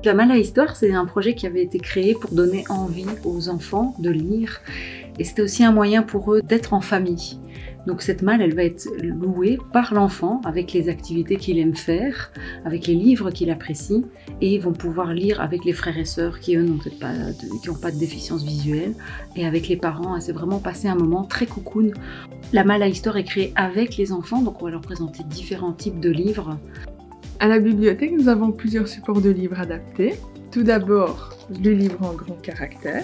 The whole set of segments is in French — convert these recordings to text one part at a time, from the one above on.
La Malle à Histoire, c'est un projet qui avait été créé pour donner envie aux enfants de lire. Et c'était aussi un moyen pour eux d'être en famille. Donc cette malle, elle va être louée par l'enfant avec les activités qu'il aime faire, avec les livres qu'il apprécie, et ils vont pouvoir lire avec les frères et sœurs qui, eux, n'ont pas de déficience visuelle, et avec les parents. C'est vraiment passer un moment très cocoon. La Malle à Histoire est créée avec les enfants, donc on va leur présenter différents types de livres. À la bibliothèque, nous avons plusieurs supports de livres adaptés. Tout d'abord, le livre en grand caractère,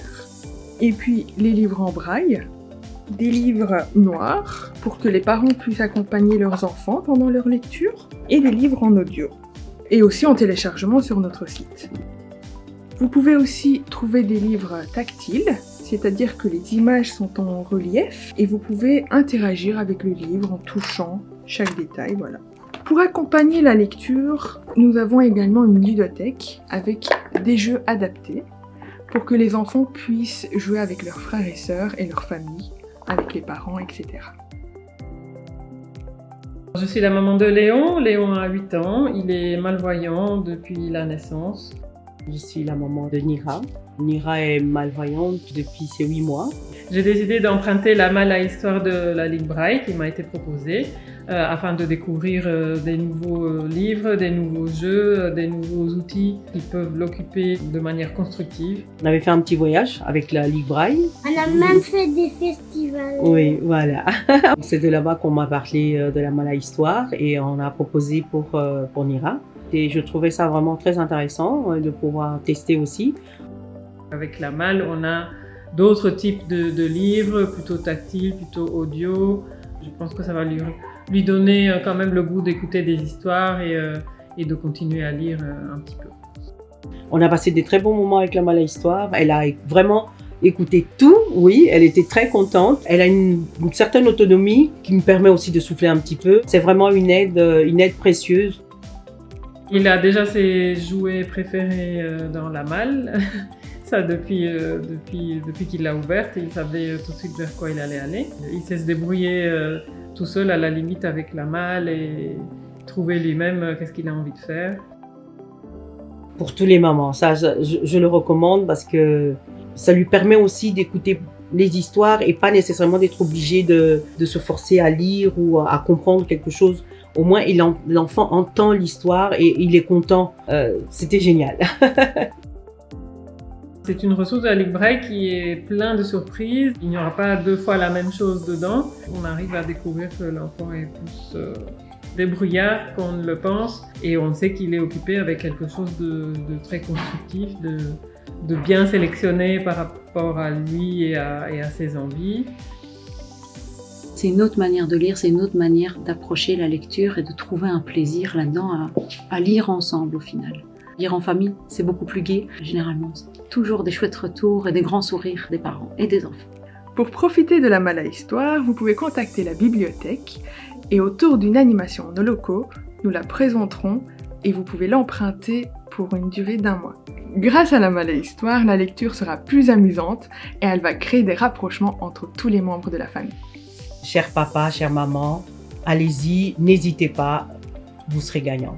et puis les livres en braille, des livres noirs pour que les parents puissent accompagner leurs enfants pendant leur lecture, et des livres en audio, et aussi en téléchargement sur notre site. Vous pouvez aussi trouver des livres tactiles, c'est-à-dire que les images sont en relief, et vous pouvez interagir avec le livre en touchant chaque détail, voilà. Pour accompagner la lecture, nous avons également une ludothèque avec des jeux adaptés pour que les enfants puissent jouer avec leurs frères et sœurs et leur famille, avec les parents, etc. Je suis la maman de Léon. Léon a 8 ans, il est malvoyant depuis la naissance. Je suis la maman de Nira. Nira est malvoyante depuis ses 8 mois. J'ai décidé d'emprunter la Malle à Histoire de la Ligue Braille qui m'a été proposée afin de découvrir des nouveaux livres, des nouveaux jeux, des nouveaux outils qui peuvent l'occuper de manière constructive. On avait fait un petit voyage avec la Ligue Braille. On a même fait des festivals. Oui, voilà. C'est de là-bas qu'on m'a parlé de la Malle à Histoire et on a proposé pour Nira. Et je trouvais ça vraiment très intéressant de pouvoir tester aussi. Avec la Malle, on a d'autres types de livres, plutôt tactiles, plutôt audio. Je pense que ça va lui donner quand même le goût d'écouter des histoires et de continuer à lire un petit peu. On a passé des très bons moments avec la Malle à Histoire. Elle a vraiment écouté tout, oui, elle était très contente. Elle a une certaine autonomie qui me permet aussi de souffler un petit peu. C'est vraiment une aide précieuse. Il a déjà ses jouets préférés dans la Malle. Ça depuis qu'il l'a ouverte, il savait tout de suite vers quoi il allait aller. Il sait se débrouiller tout seul à la limite avec la Malle et trouver lui-même qu'est-ce qu'il a envie de faire. Pour tous les mamans, ça je le recommande parce que ça lui permet aussi d'écouter les histoires et pas nécessairement d'être obligé de se forcer à lire ou à comprendre quelque chose. Au moins l'enfant entend l'histoire et il est content. C'était génial. C'est une ressource de la Ligue Braille qui est plein de surprises. Il n'y aura pas 2 fois la même chose dedans. On arrive à découvrir que l'enfant est plus débrouillard qu'on ne le pense et on sait qu'il est occupé avec quelque chose de très constructif, de bien sélectionné par rapport à lui et à ses envies. C'est une autre manière de lire, c'est une autre manière d'approcher la lecture et de trouver un plaisir là-dedans à lire ensemble au final. Lire en famille, c'est beaucoup plus gai. Généralement, c'est toujours des chouettes retours et des grands sourires des parents et des enfants. Pour profiter de la Malle à Histoire, vous pouvez contacter la bibliothèque et autour d'une animation en nos locaux, nous la présenterons et vous pouvez l'emprunter pour une durée d'1 mois. Grâce à la Malle à Histoire, la lecture sera plus amusante et elle va créer des rapprochements entre tous les membres de la famille. Cher papa, chère maman, allez-y, n'hésitez pas, vous serez gagnant.